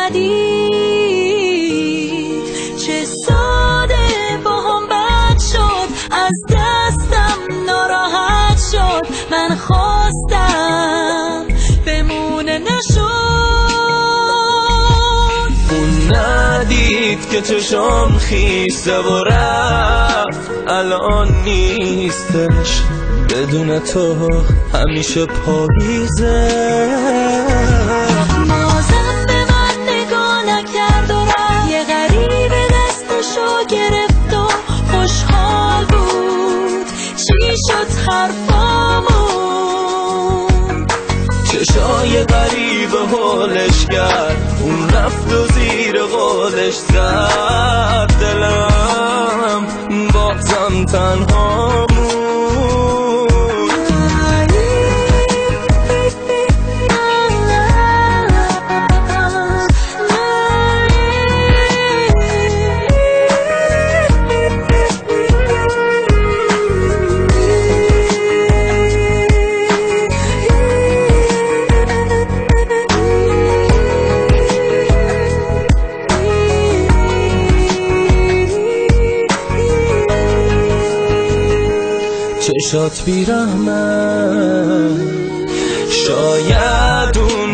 ندید. چه ساده با هم بد شد، از دستم ناراحت شد. من خواستم بمونه نشد. اون ندید که چشم خیسته و رفت، الان نیستش. بدون تو همیشه پاییزه. مازم به من نگاه نکرد و رفت، یه غریب دستشو گرفت و خوشحال بود. چی شد حرفامون؟ چشای غریب حالش کرد، اون رفت و زیر قولش زد. دلم بازم تنها بود. چشات بیرحمه، شاید اون